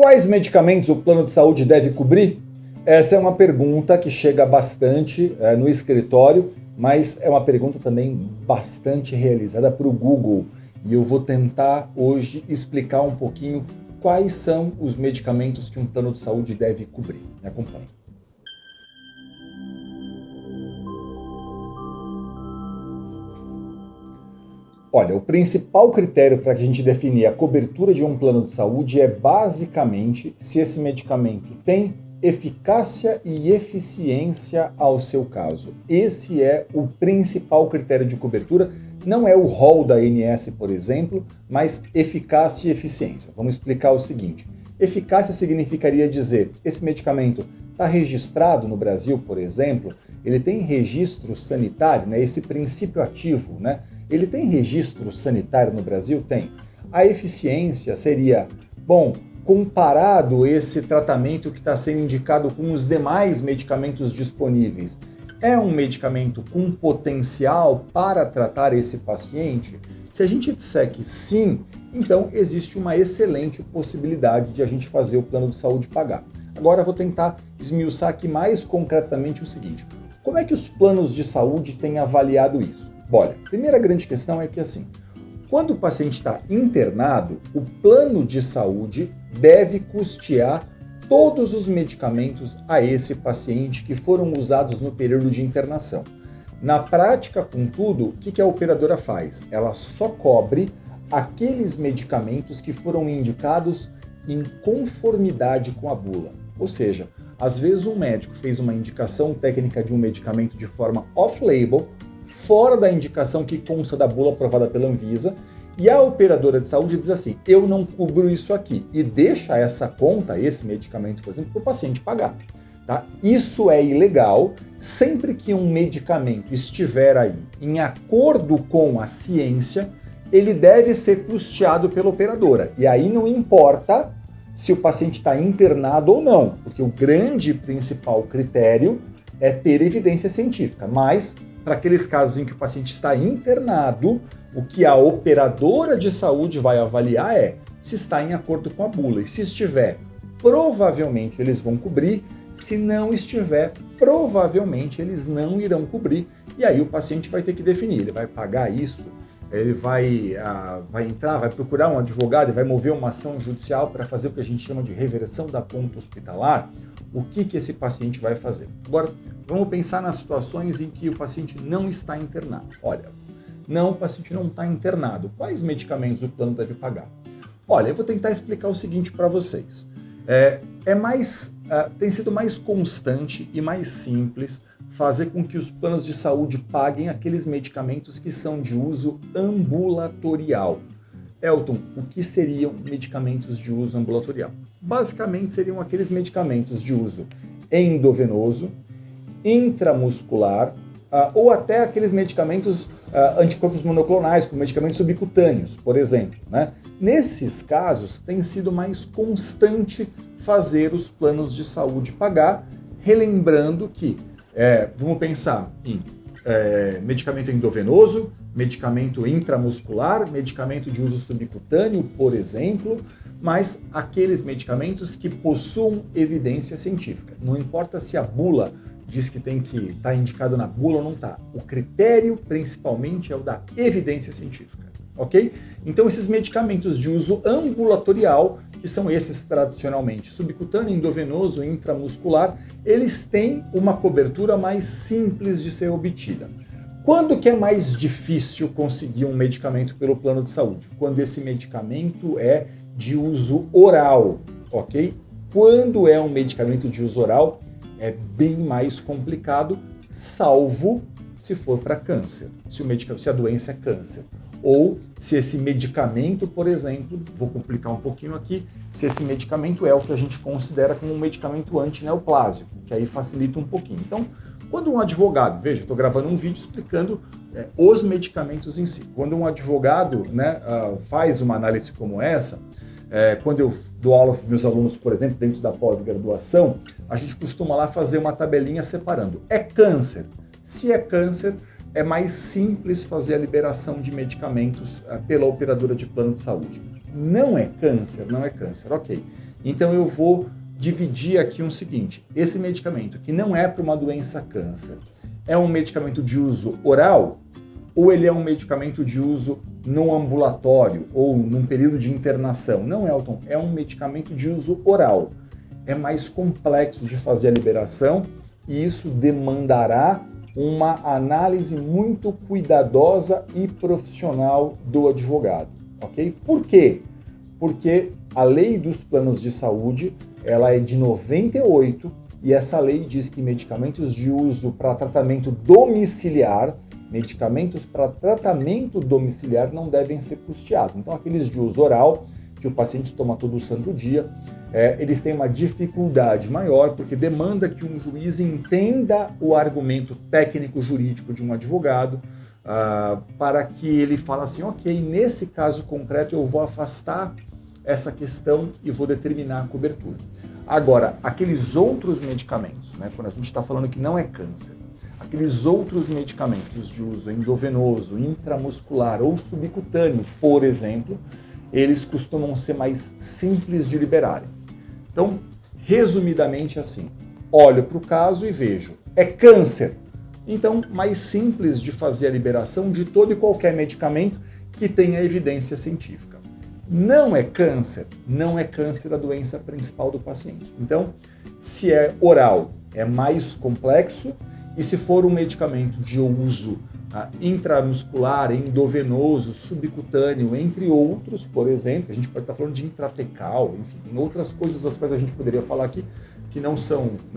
Quais medicamentos o plano de saúde deve cobrir? Essa é uma pergunta que chega bastante no escritório, mas é uma pergunta também bastante realizada para o Google. E eu vou tentar hoje explicar um pouquinho quais são os medicamentos que um plano de saúde deve cobrir. Me acompanhe. Olha, o principal critério para que a gente definir a cobertura de um plano de saúde é basicamente se esse medicamento tem eficácia e eficiência ao seu caso. Esse é o principal critério de cobertura, não é o rol da ANS, por exemplo, mas eficácia e eficiência. Vamos explicar o seguinte. Eficácia significaria dizer, esse medicamento está registrado no Brasil, por exemplo, ele tem registro sanitário, né? Esse princípio ativo, né? Ele tem registro sanitário no Brasil? Tem. A eficiência seria, bom, comparado esse tratamento que está sendo indicado com os demais medicamentos disponíveis, é um medicamento com potencial para tratar esse paciente? Se a gente disser que sim, então existe uma excelente possibilidade de a gente fazer o plano de saúde pagar. Agora eu vou tentar esmiuçar aqui mais concretamente o seguinte. Como é que os planos de saúde têm avaliado isso? Olha, a primeira grande questão é que assim, quando o paciente está internado, o plano de saúde deve custear todos os medicamentos a esse paciente que foram usados no período de internação. Na prática, contudo, o que a operadora faz? Ela só cobre aqueles medicamentos que foram indicados em conformidade com a bula. Ou seja, às vezes um médico fez uma indicação técnica de um medicamento de forma off-label, fora da indicação que consta da bula aprovada pela Anvisa, e a operadora de saúde diz assim, eu não cubro isso aqui, e deixa essa conta, esse medicamento, por exemplo, para o paciente pagar. Tá? Isso é ilegal, sempre que um medicamento estiver aí em acordo com a ciência, ele deve ser custeado pela operadora. E aí não importa se o paciente está internado ou não, porque o grande principal critério é ter evidência científica, mas para aqueles casos em que o paciente está internado, o que a operadora de saúde vai avaliar é se está em acordo com a bula. E se estiver, provavelmente eles vão cobrir. Se não estiver, provavelmente eles não irão cobrir. E aí o paciente vai ter que definir, ele vai pagar isso, ele vai entrar, vai procurar um advogado e vai mover uma ação judicial para fazer o que a gente chama de reversão da conta hospitalar. O que esse paciente vai fazer? Agora, vamos pensar nas situações em que o paciente não está internado. Olha, não, o paciente não está internado. Quais medicamentos o plano deve pagar? Olha, eu vou tentar explicar o seguinte para vocês. Tem sido mais constante e mais simples fazer com que os planos de saúde paguem aqueles medicamentos que são de uso ambulatorial. Elton, o que seriam medicamentos de uso ambulatorial? Basicamente seriam aqueles medicamentos de uso endovenoso, intramuscular, ou até aqueles medicamentos anticorpos monoclonais, como medicamentos subcutâneos, por exemplo. Né? Nesses casos, tem sido mais constante fazer os planos de saúde pagar, relembrando que, vamos pensar em medicamento endovenoso, medicamento intramuscular, medicamento de uso subcutâneo, por exemplo, mas aqueles medicamentos que possuam evidência científica. Não importa se a bula diz que tem que estar indicado na bula ou não está. O critério, principalmente, é o da evidência científica, ok? Então, esses medicamentos de uso ambulatorial, que são esses tradicionalmente subcutâneo, endovenoso, intramuscular, eles têm uma cobertura mais simples de ser obtida. Quando que é mais difícil conseguir um medicamento pelo plano de saúde? Quando esse medicamento é de uso oral, ok? Quando é um medicamento de uso oral, é bem mais complicado, salvo se for para câncer, se a doença é câncer. Ou se esse medicamento, por exemplo, vou complicar um pouquinho aqui, se esse medicamento é o que a gente considera como um medicamento antineoplásico, que aí facilita um pouquinho. Então, quando um advogado, veja, eu estou gravando um vídeo explicando os medicamentos em si. Quando um advogado faz uma análise como essa, quando eu dou aula para meus alunos, por exemplo, dentro da pós-graduação, a gente costuma lá fazer uma tabelinha separando. É câncer? Se é câncer, é mais simples fazer a liberação de medicamentos pela operadora de plano de saúde. Não é câncer, ok. Então eu vou dividir aqui o seguinte: esse medicamento que não é para uma doença câncer, é um medicamento de uso oral ou ele é um medicamento de uso no ambulatório ou num período de internação? Não, Elton, é um medicamento de uso oral. É mais complexo de fazer a liberação e isso demandará uma análise muito cuidadosa e profissional do advogado, ok? Por quê? Porque a lei dos planos de saúde, ela é de 98 e essa lei diz que medicamentos de uso para tratamento domiciliar, não devem ser custeados. Então, aqueles de uso oral, que o paciente toma todo santo dia, eles têm uma dificuldade maior, porque demanda que um juiz entenda o argumento técnico-jurídico de um advogado, para que ele fale assim, ok, nesse caso concreto eu vou afastar essa questão e vou determinar a cobertura. Agora, aqueles outros medicamentos, né, quando a gente está falando que não é câncer, aqueles outros medicamentos de uso endovenoso, intramuscular ou subcutâneo, por exemplo, eles costumam ser mais simples de liberarem. Então, resumidamente assim, olho para o caso e vejo, é câncer. Então, mais simples de fazer a liberação de todo e qualquer medicamento que tenha evidência científica. Não é câncer a doença principal do paciente. Então, se é oral, é mais complexo, e se for um medicamento de uso intramuscular, endovenoso, subcutâneo, entre outros, por exemplo, a gente pode estar falando de intratecal, enfim, tem outras coisas das quais a gente poderia falar aqui, que não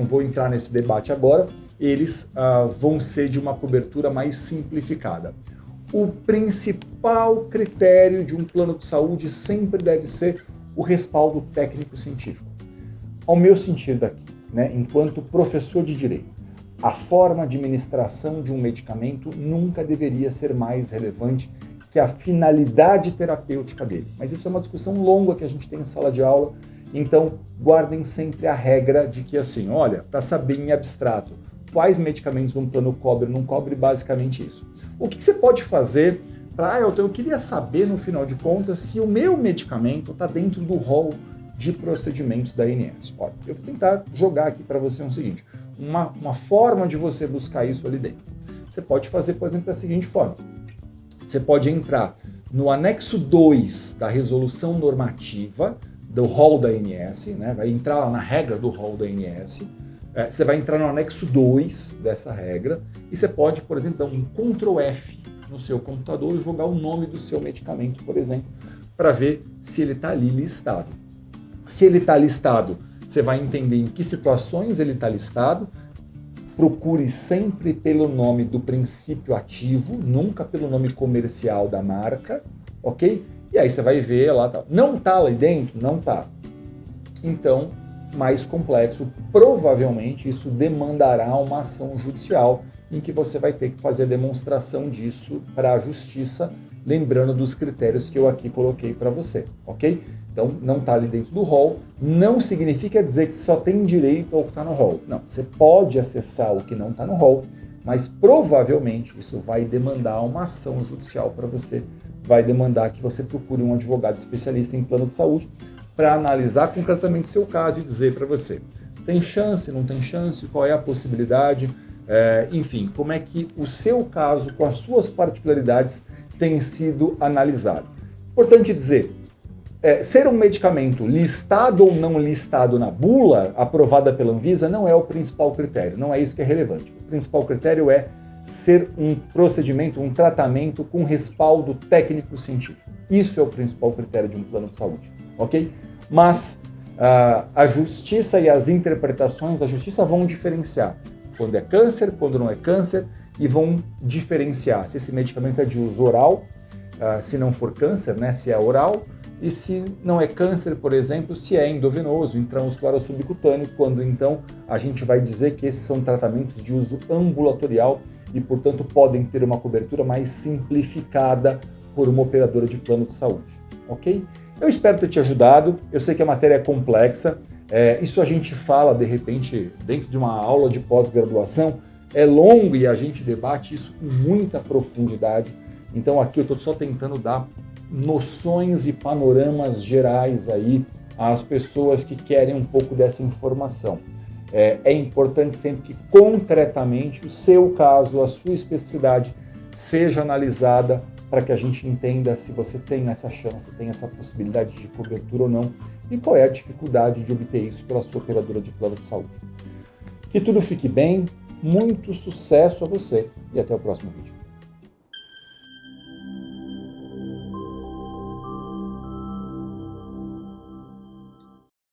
vou entrar nesse debate agora, eles vão ser de uma cobertura mais simplificada. O principal critério de um plano de saúde sempre deve ser o respaldo técnico-científico. Ao meu sentir daqui, né, enquanto professor de direito, a forma de administração de um medicamento nunca deveria ser mais relevante que a finalidade terapêutica dele. Mas isso é uma discussão longa que a gente tem em sala de aula, então guardem sempre a regra de que assim, olha, para saber em abstrato quais medicamentos um plano cobre ou não cobre, basicamente isso. O que você pode fazer para, eu queria saber, no final de contas, se o meu medicamento está dentro do rol de procedimentos da ANS. Olha, eu vou tentar jogar aqui para você o seguinte, uma forma de você buscar isso ali dentro. Você pode fazer, por exemplo, da seguinte forma. Você pode entrar no anexo 2 da resolução normativa do rol da ANS, né? Vai entrar lá na regra do rol da ANS, você vai entrar no anexo 2 dessa regra e você pode, por exemplo, dar um Ctrl F no seu computador e jogar o nome do seu medicamento, por exemplo, para ver se ele está ali listado. Se ele está listado, você vai entender em que situações ele está listado. Procure sempre pelo nome do princípio ativo, nunca pelo nome comercial da marca, ok? E aí você vai ver lá, tá. Não está lá dentro? Não está. Então, mais complexo, provavelmente isso demandará uma ação judicial em que você vai ter que fazer a demonstração disso para a justiça, lembrando dos critérios que eu aqui coloquei para você, ok? Então, não está ali dentro do rol, não significa dizer que só tem direito ao que está no rol. Não, você pode acessar o que não está no rol, mas provavelmente isso vai demandar uma ação judicial para você, vai demandar que você procure um advogado especialista em plano de saúde para analisar concretamente o seu caso e dizer para você, tem chance, não tem chance, qual é a possibilidade, enfim, como é que o seu caso, com as suas particularidades, tem sido analisado. Importante dizer, ser um medicamento listado ou não listado na bula aprovada pela Anvisa não é o principal critério, não é isso que é relevante. O principal critério é ser um procedimento, um tratamento com respaldo técnico-científico. Isso é o principal critério de um plano de saúde, ok? Mas a justiça e as interpretações da justiça vão diferenciar quando é câncer, quando não é câncer, e vão diferenciar se esse medicamento é de uso oral, se não for câncer, né, se é oral, e se não é câncer, por exemplo, se é endovenoso, intramuscular ou subcutâneo, quando então a gente vai dizer que esses são tratamentos de uso ambulatorial e, portanto, podem ter uma cobertura mais simplificada por uma operadora de plano de saúde, ok? Eu espero ter te ajudado, eu sei que a matéria é complexa, isso a gente fala, de repente, dentro de uma aula de pós-graduação, é longo e a gente debate isso com muita profundidade, então aqui eu estou só tentando dar noções e panoramas gerais aí às pessoas que querem um pouco dessa informação. É importante sempre que concretamente o seu caso, a sua especificidade seja analisada para que a gente entenda se você tem essa chance, tem essa possibilidade de cobertura ou não e qual é a dificuldade de obter isso pela sua operadora de plano de saúde. Que tudo fique bem, muito sucesso a você e até o próximo vídeo.